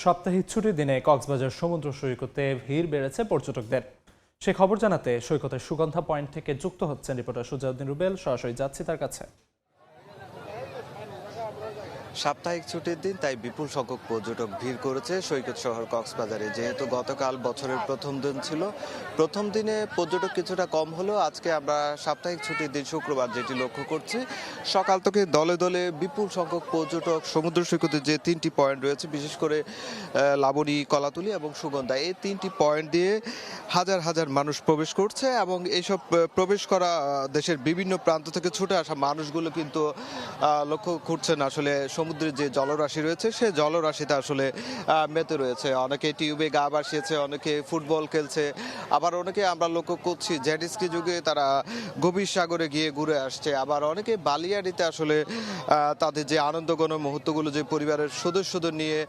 সাপ্তাহিক ছুটির দিনে কক্সবাজার সমুদ্র সৈকতে ভিড় বেড়েছে পর্যটকদের। সে খবর জানাতে সৈকতের সুগন্ধা পয়েন্ট থেকে যুক্ত হচ্ছেন রিপোর্টার সুজাউদ্দিন রুবেল। সরাসরি যাচ্ছি তার কাছে। সাপ্তাহিক ছুটির দিন তাই বিপুল সংখ্যক পর্যটক ভিড় করেছে সৈকত শহর কক্সবাজারে। যেহেতু গতকাল বছরের প্রথম দিন ছিল, প্রথম দিনে পর্যটক কিছুটা কম হলেও আজকে আমরা সাপ্তাহিক ছুটির দিন শুক্রবার যেটি লক্ষ্য করছি, সকাল থেকে দলে দলে বিপুল সংখ্যক পর্যটক সমুদ্র সৈকতে যে তিনটি পয়েন্ট রয়েছে, বিশেষ করে লাবণী, কলাতুলি এবং সুগন্ধা, এই তিনটি পয়েন্ট দিয়ে হাজার হাজার মানুষ প্রবেশ করছে। এবং এইসব প্রবেশ করা দেশের বিভিন্ন প্রান্ত থেকে ছুটে আসা মানুষগুলো কিন্তু লক্ষ্য করছেন আসলে সমুদ্রের যে জলরাশি রয়েছে সে জলরাশিতে আসলে মেতে রয়েছে। অনেকে টিউবে গা ভাসিয়েছে, অনেকে ফুটবল খেলছে, আবার অনেকে আমরা লক্ষ্য করছি জেটস্কি যুগে তারা গভীর সাগরে গিয়ে ঘুরে আসছে। আবার অনেকে বালিয়াড়িতে আসলে তাদের যে আনন্দঘন মুহূর্তগুলো, যে পরিবারের সদস্যদের নিয়ে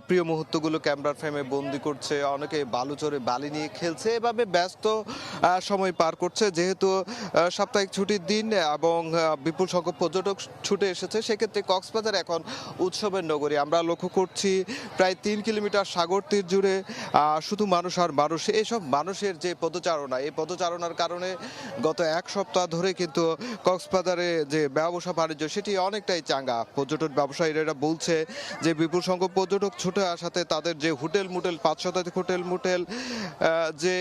প্রিয় মুহূর্তগুলো ক্যামেরার ফ্রেমে বন্দি করছে, অনেকে বালুচরে বালি নিয়ে খেলছে, এভাবে ব্যস্ত সময় পার করছে। যেহেতু সাপ্তাহিক ছুটির দিন এবং বিপুল সংখ্যক পর্যটক ছুটে এসেছে, সেক্ষেত্রে কক্সবাজার এখন উৎসবের নগরী। আমরা লক্ষ্য করছি প্রায় 3 কিলোমিটার সাগর তীর জুড়ে শুধু মানুষ আর মানুষ। এইসব মানুষের যে পদচারণা, এই পদচারণার কারণে গত এক সপ্তাহ ধরে কিন্তু কক্সবাজারে যে ব্যবসা বাণিজ্য সেটি অনেকটাই চাঙ্গা। পর্যটন ব্যবসায়ীরা বলছে যে বিপুল সংখ্যক পর্যটক ছুটে আসাতে তাদের যে হোটেল মুটেল, 5 শতাধিক হোটেল মুটেল, যে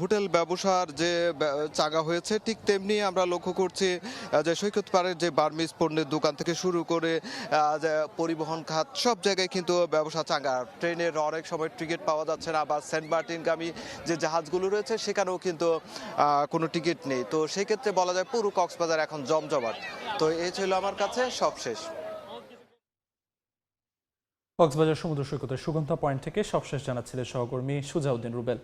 হোটেল ব্যবসার যে চাঙ্গা হয়েছে, ঠিক তেমনি আমরা লক্ষ্য করছি যে সৈকত পাড়ের যে বার্মিজ পণ্যের দোকান থেকে শুরু করে পরিবহন খাত, সব জায়গায় কিন্তু ব্যবসা চাঙ্গা। ট্রেনের অনেক সময় টিকিট পাওয়া যাচ্ছে না, বা সেন্ট মার্টিনগামী যে জাহাজগুলো রয়েছে সেখানেও কিন্তু কোনো টিকিট নেই। তো সেক্ষেত্রে বলা যায় পুরো কক্সবাজার এখন জমজমাট। তো এই ছিল আমার কাছে সবশেষ। কক্সবাজার সমুদ্র সৈকতের সুগন্ধা পয়েন্ট থেকে সবশেষ জানাচ্ছিলেন সহকর্মী সুজাউদ্দিন রুবেল।